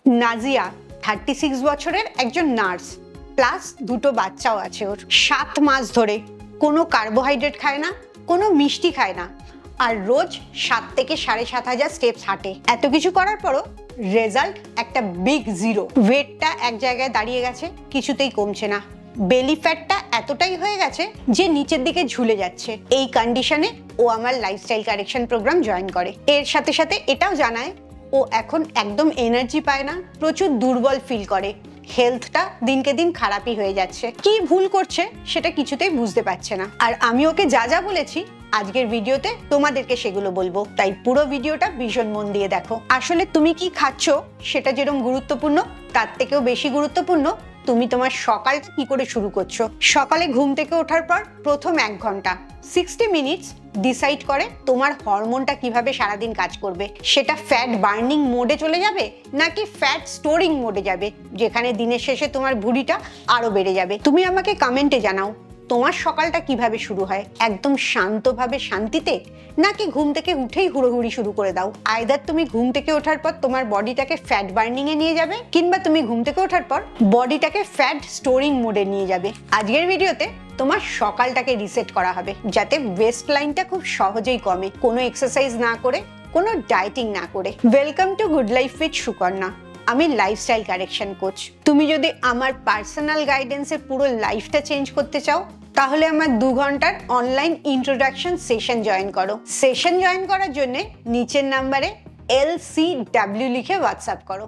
নাজিয়া 36 বছরের একজন nurse, plus দুটো বাচ্চাও আছে ওর। 7 মাস ধরে কোনো কার্বোহাইড্রেট খায় না, কোনো মিষ্টি খায় না, আর রোজ 7 থেকে 7,500 স্টেপস হাঁটে। এত কিছু করার পরও রেজাল্ট একটা বিগ 0। ওয়েটটা এক জায়গায় দাঁড়িয়ে গেছে, কিছুতেই কমছে না। বেলি ফ্যাটটা এতটাই হয়ে গেছে যে নিচের দিকে ঝুলে যাচ্ছে। এই কন্ডিশনে ও আমার লাইফস্টাইল কারেকশন প্রোগ্রাম জয়েন করে। এর সাথে সাথে এটাও জানায় ও এখন একদম এনার্জি পায় না, প্রচুর দুর্বল ফিল করে, হেলথটা দিনকে দিন খারাপই হয়ে যাচ্ছে। কি ভুল করছে সেটা কিছুতেই বুঝতে পারছে না। আর আমি ওকে যা যা বলেছি আজকের ভিডিওতে তোমাদেরকে সেগুলো বলবো, তাই পুরো ভিডিওটা ভীষণ মন দিয়ে দেখো। আসলে তুমি কি খাচ্ছ সেটা যেরকম গুরুত্বপূর্ণ, তার থেকেও বেশি গুরুত্বপূর্ণ তুমি তোমার সকালটা কি করে শুরু করছো। সকালে ঘুম থেকে ওঠার পর প্রথম 1 ঘন্টা 60 মিনিটস ডিসাইড করে তোমার হরমোনটা কিভাবে সারাদিন কাজ করবে। সেটা ফ্যাট বার্নিং মোডে চলে যাবে নাকি ফ্যাট স্টোরিং মোডে যাবে, যেখানে দিনের শেষে তোমার ভুঁড়িটা আরো বেড়ে যাবে। তুমি আমাকে কমেন্টে জানাও তোমার সকালটা কিভাবে শুরু হয়, একদম শান্তভাবে শান্তিতে, নাকি ঘুম থেকে উঠেই হুড়োহুড়ি শুরু করে দাও। আইদার তুমি ঘুম থেকে ওঠার পর তোমার বডিটাকে ফ্যাট বার্নিং এ নিয়ে যাবে, কিংবা তুমি ঘুম থেকে ওঠার পর বডিটাকে ফ্যাট স্টোরিং মোডে নিয়ে যাবে। আজকের ভিডিওতে তোমার সকালটাকে রিসেট করা হবে যাতে ওয়েস্ট লাইনটা খুব সহজেই কমে, কোনো এক্সারসাইজ না করে, কোনো ডায়েটিং না করে। Welcome to good life with Sukanya. আমি লাইফস্টাইল কারেকশন কোচ। তুমি যদি আমার পার্সোনাল গাইডেন্সে পুরো লাইফটা চেঞ্জ করতে চাও তাহলে আমার 2 ঘন্টার অনলাইন ইন্ট্রোডাকশন সেশন জয়েন করো। সেশন জয়েন করার জন্য নিচের নাম্বারে LCW লিখে হোয়াটসঅ্যাপ করো।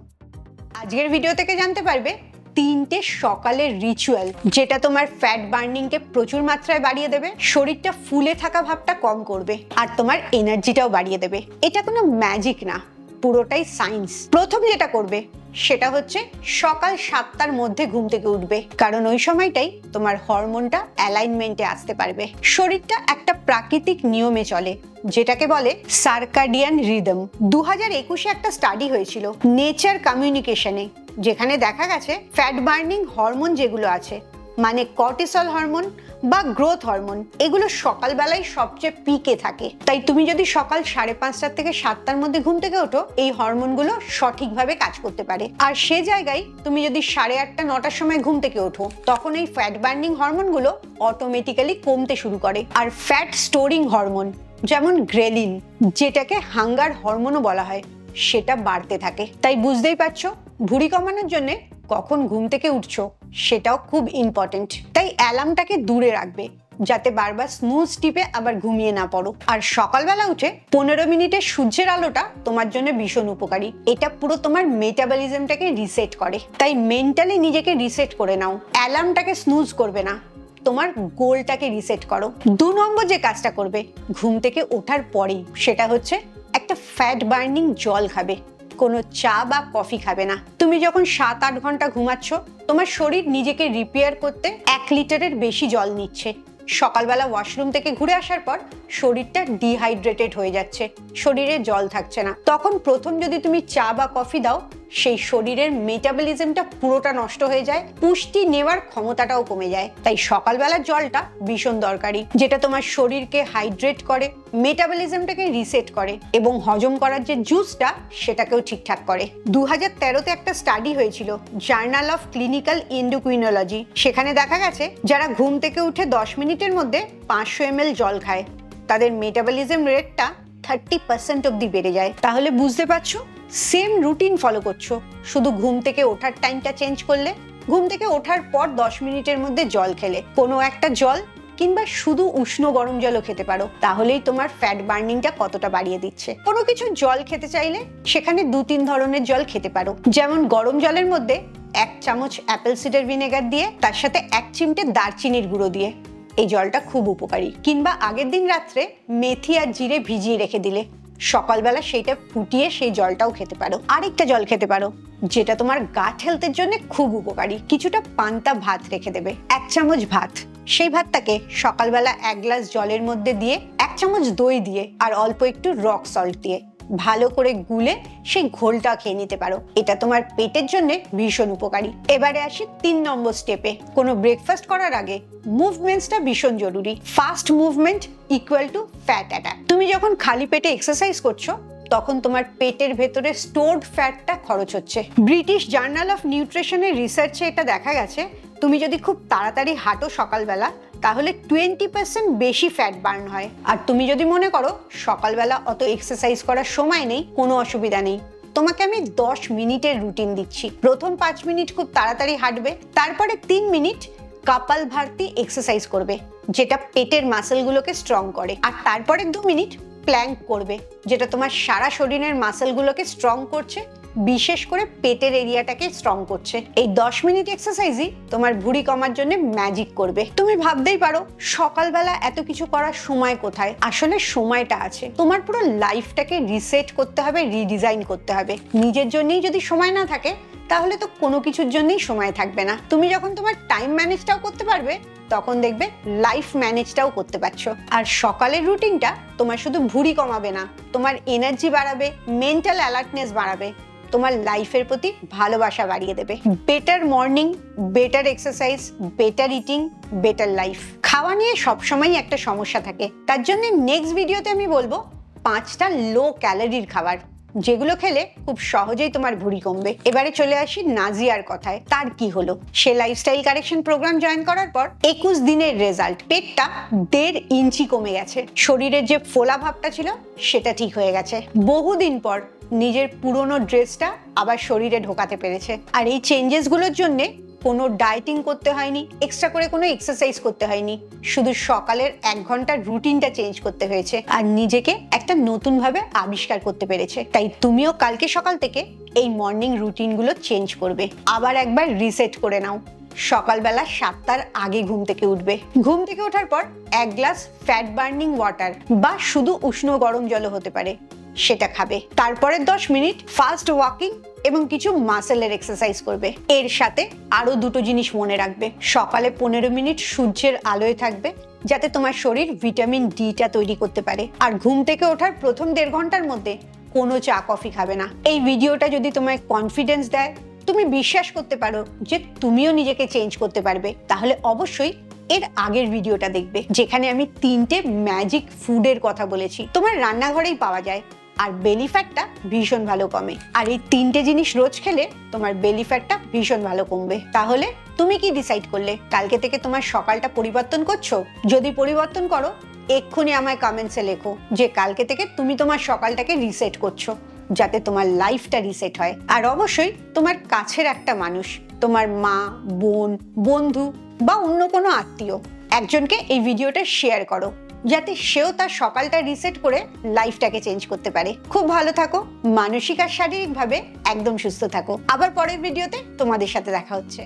আজকের ভিডিও থেকে জানতে পারবে 3টে সকালের রিচুয়াল যেটা তোমার ফ্যাট বার্নিংকে প্রচুর মাত্রায় বাড়িয়ে দেবে, শরীরটা ফুলে থাকা ভাবটা কম করবে, আর তোমার এনার্জিটাও বাড়িয়ে দেবে। এটা কোনো ম্যাজিক না, পুরোটাই সায়েন্স। প্রথম যেটা করবে সেটা হচ্ছে সকাল 7টার মধ্যে ঘুম থেকে উঠবে, কারণ ওই সময়টাই তোমার হরমোনটা অ্যালাইনমেন্টে আসতে পারবে। শরীরটা একটা প্রাকৃতিক নিয়মে চলে যেটাকে বলে সার্কাডিয়ান রিদম। 2021-এ একটা স্টাডি হয়েছিল নেচার কমিউনিকেশনে, যেখানে দেখা গেছে ফ্যাট বার্নিং হরমোন যেগুলো আছে, মানে কর্টিসল হরমোন বা গ্রোথ হরমোন, এগুলো সকালবেলায় সবচেয়ে পিকে থাকে। তাই তুমি যদি সকাল 5:30 থেকে 7টার মধ্যে ঘুম থেকে ওঠো, এই হরমোনগুলো সঠিকভাবে কাজ করতে পারে। আর সে জায়গায় তুমি যদি 8:30 9টার সময় ঘুম থেকে ওঠো, তখন এই ফ্যাট বার্নিং হরমোনগুলো অটোমেটিক্যালি কমতে শুরু করে। আর ফ্যাট স্টোরিং হরমোন যেমন গ্রেলিন, যেটাকে হাঙ্গার হরমোনও বলা হয়, সেটা বাড়তে থাকে। তাই বুঝতেই পারছো ভুঁড়ি কমানোর জন্য কখন ঘুম থেকে উঠছো সেটাও খুব ইম্পর্টেন্ট। তাই অ্যালার্মটাকে দূরে রাখবে যাতে বারবার স্নুজ টিপে আবার ঘুমিয়ে না পড়ো। আর সকালবেলা উঠে 15 মিনিটের সূর্যের আলোটা তোমার জন্য ভীষণ উপকারী। এটা পুরো তোমার মেটাবলিজমটাকে রিসেট করে। তাই মেন্টালি নিজেকে রিসেট করে নাও, অ্যালার্মটাকে স্নুজ করবে না, তোমার গোলটাকে রিসেট করো। 2 নম্বর যে কাজটা করবে ঘুম থেকে ওঠার পরেই, সেটা হচ্ছে একটা ফ্যাট বার্নিং জল খাবে। কোনো চা বা কফি খাবে না। তুমি যখন 7-8 ঘন্টা ঘুমাচ্ছ, তোমার শরীর নিজেকে রিপেয়ার করতে 1 লিটারের বেশি জল নিচ্ছে। সকালবেলা ওয়াশরুম থেকে ঘুরে আসার পর শরীরটা ডিহাইড্রেটেড হয়ে যাচ্ছে, শরীরে জল থাকছে না। তখন প্রথম যদি তুমি চা বা কফি দাও, সেই শরীরের মেটাবলিজমটা পুরোটা নষ্ট হয়ে যায়, পুষ্টি নেওয়ার ক্ষমতাটাও কমে যায়। তাই সকালবেলার জলটা ভীষণ দরকারি, যেটা তোমার শরীরকে হাইড্রেট করে, মেটাবলিজমটাকে রিসেট করে এবং হজম করার যে জুসটা সেটাকেও ঠিকঠাক করে। 2013-তে একটা স্টাডি হয়েছিল জার্নাল অফ ক্লিনিক্যাল এন্ডোক্রিনোলজি। সেখানে দেখা গেছে যারা ঘুম থেকে উঠে 10 মিনিটের মধ্যে 500 ml জল খায়, তাদের মেটাবলিজম রেটটা 30% অব্দি বেড়ে যায়। তাহলে বুঝতে পারছো সেম রুটিন ফলো করছো, শুধু ঘুম থেকে ওঠার টাইমটা চেঞ্জ করলে। ঘুম থেকে ওঠার পর 10 মিনিটের মধ্যে জল খেলে, কোনো একটা জল কিংবা শুধু উষ্ণ গরম জলও খেতে পারো, তাহলেই তোমার ফ্যাট বার্নিংটা কতটা বাড়িয়ে দিচ্ছে। কোনো কিছু জল খেতে চাইলে সেখানে 2-3 ধরনের জল খেতে পারো। যেমন গরম জলের মধ্যে 1 চামচ অ্যাপেল সিডার ভিনেগার দিয়ে, তার সাথে 1 চিমটে দারচিনির গুঁড়ো দিয়ে, এই জলটা খুব উপকারী। কিংবা আগের দিন রাত্রে মেথি আর জিরে ভিজিয়ে রেখে দিলে সকালবেলা সেইটা ফুটিয়ে সেই জলটাও খেতে পারো। আরেকটা জল খেতে পারো যেটা তোমার গাট হেলথের জন্য খুব উপকারী। কিছুটা পান্তা ভাত রেখে দেবে, 1 চামচ ভাত। সেই ভাতটাকে সকালবেলা 1 গ্লাস জলের মধ্যে দিয়ে 1 চামচ দই দিয়ে আর অল্প একটু রক সল্ট দিয়ে ভালো করে গুলে সেই ঘোলটা খেয়ে নিতে পারো। এটা তোমার পেটের জন্য ভীষণ উপকারী। এবারে আসি 3 নম্বর স্টেপে। কোনো ব্রেকফাস্ট করার আগে মুভমেন্টসটা ভীষণ জরুরি। Fast movement equal to fat attack. তুমি যখন খালি পেটে এক্সারসাইজ করছো তখন তোমার পেটের ভেতরে স্টোরড ফ্যাটটা খরচ হচ্ছে। ব্রিটিশ জার্নাল অফ নিউট্রিশনের রিসার্চে এটা দেখা গেছে, তুমি যদি খুব তাড়াতাড়ি হাঁটো সকালবেলা তাহলে 20% বেশি ফ্যাট বার্ন হয়। আর তুমি যদি মনে করো সকালবেলা অত এক্সারসাইজ করার সময় নেই, কোনো অসুবিধা নেই, তোমাকে আমি 10 মিনিটের রুটিন দিচ্ছি। প্রথম 5 মিনিট খুব তাড়াতাড়ি হাঁটবে, তারপরে 3 মিনিট কপাল ভারতী এক্সারসাইজ করবে যেটা পেটের মাসেলগুলোকে স্ট্রং করে, আর তারপরে 2 মিনিট প্ল্যাঙ্ক করবে যেটা তোমার সারা শরীরের মাসেলগুলোকে স্ট্রং করছে, বিশেষ করে পেটের এরিয়াটাকে স্ট্রং করছে। এই 10 মিনিট এক্সারসাইজই তোমার ভুঁড়ি কমার জন্য ম্যাজিক করবে। তুমি ভাবতেই পারো সকালবেলা এত কিছু করার সময় কোথায়? আসলে সময়টা আছে। তোমার পুরো লাইফটাকে রিসেট করতে হবে, রিডিজাইন করতে হবে। নিজের জন্যই যদি সময় না থাকে তাহলে তো কোনো কিছুর জন্যই সময় থাকবে না। তুমি যখন তোমার টাইম ম্যানেজটাও করতে পারবে তখন দেখবে লাইফ ম্যানেজটাও করতে পারছো। আর সকালের রুটিনটা তোমার শুধু ভুঁড়ি কমাবে না, তোমার এনার্জি বাড়াবে, মেন্টাল অ্যালার্টনেস বাড়াবে, তোমার লাইফের প্রতি ভালোবাসা বাড়িয়ে দেবে। Better morning, better exercise, better eating, better life. খাওয়া নিয়ে সবসময়ই একটা সমস্যা থাকে, তার জন্য নেক্সট ভিডিওতে আমি বলবো 5টা লো ক্যালোরির খাবার যেগুলো খেলে খুব সহজেই তোমার ভুঁড়ি কমবে। এবারে চলে আসি নাজিয়ার কথায়। তার কি হলো? সে লাইফস্টাইল কারেকশন প্রোগ্রাম জয়েন করার পর 21 দিনের রেজাল্ট, পেটটা 1.5 ইঞ্চি কমে গেছে, শরীরের যে ফোলা ভাবটা ছিল সেটা ঠিক হয়ে গেছে, বহুদিন পর নিজের পুরনো ড্রেসটা আবার শরীরে ঢোকাতে পেরেছে। আর এই চেঞ্জেসগুলোর জন্যে কোনো ডায়েটিং করতে হয়নি, এক্সট্রা করে কোনো এক্সারসাইজ করতে হয়নি, শুধু সকালের 1 ঘন্টার রুটিনটা চেঞ্জ করতে হয়েছে আর নিজেকে একটা নতুন ভাবে আবিষ্কার করতে পেরেছে। তাই তুমিও কালকে সকাল থেকে এই মর্নিং রুটিনগুলো চেঞ্জ করবে, আবার একবার রিসেট করে নাও। সকালবেলা 7টার আগে ঘুম থেকে উঠবে, ঘুম থেকে ওঠার পর 1 গ্লাস ফ্যাট বার্নিং ওয়াটার বা শুধু উষ্ণ গরম জলও হতে পারে, সেটা খাবে। তারপরে 10 মিনিট ফাস্ট ওয়াকিং এবং কিছু মাসেলের এক্সারসাইজ করবে। এর সাথে আরো 2টো জিনিস মনে রাখবে, সকালে 15 মিনিট সূর্যের আলোয় থাকবে যাতে তোমার শরীর ভিটামিন ডিটা তৈরি করতে পারে। আর ঘুম থেকে ওঠার প্রথম 1.5 ঘন্টার মধ্যে কোনো চা কফি খাবে না। এই ভিডিওটা যদি তোমায় কনফিডেন্স দেয়, তুমি বিশ্বাস করতে পারো যে তুমিও নিজেকে চেঞ্জ করতে পারবে, তাহলে অবশ্যই এর আগের ভিডিওটা দেখবে যেখানে আমি 3টে ম্যাজিক ফুডের কথা বলেছি, তোমার রান্নাঘরেই পাওয়া যায় আর বেলি ফ্যাটটা ভীষণ ভালো কমে। আর এই 3টে জিনিস রোজ খেলে তোমার বেলি ফ্যাটটা ভীষণ ভালো কমবে। তাহলে তুমি কি ডিসাইড করলে? কালকে থেকে তোমার সকালটা পরিবর্তন করছো? যদি পরিবর্তন করো এক্ষুনি আমায় কমেন্টসে লেখো যে কালকে থেকে তুমি তোমার সকালটাকে রিসেট করছো, যাতে তোমার লাইফটা রিসেট হয়। আর অবশ্যই তোমার কাছের একটা মানুষ, তোমার মা, বোন, বন্ধু বা অন্য কোনো আত্মীয়, একজনকে এই ভিডিওটা শেয়ার করো যাতে সেও তার সকালটা রিসেট করে লাইফটাকে চেঞ্জ করতে পারে। খুব ভালো থাকো, মানসিক আর শারীরিকভাবে একদম সুস্থ থাকো। আবার পরের ভিডিওতে তোমাদের সাথে দেখা হচ্ছে।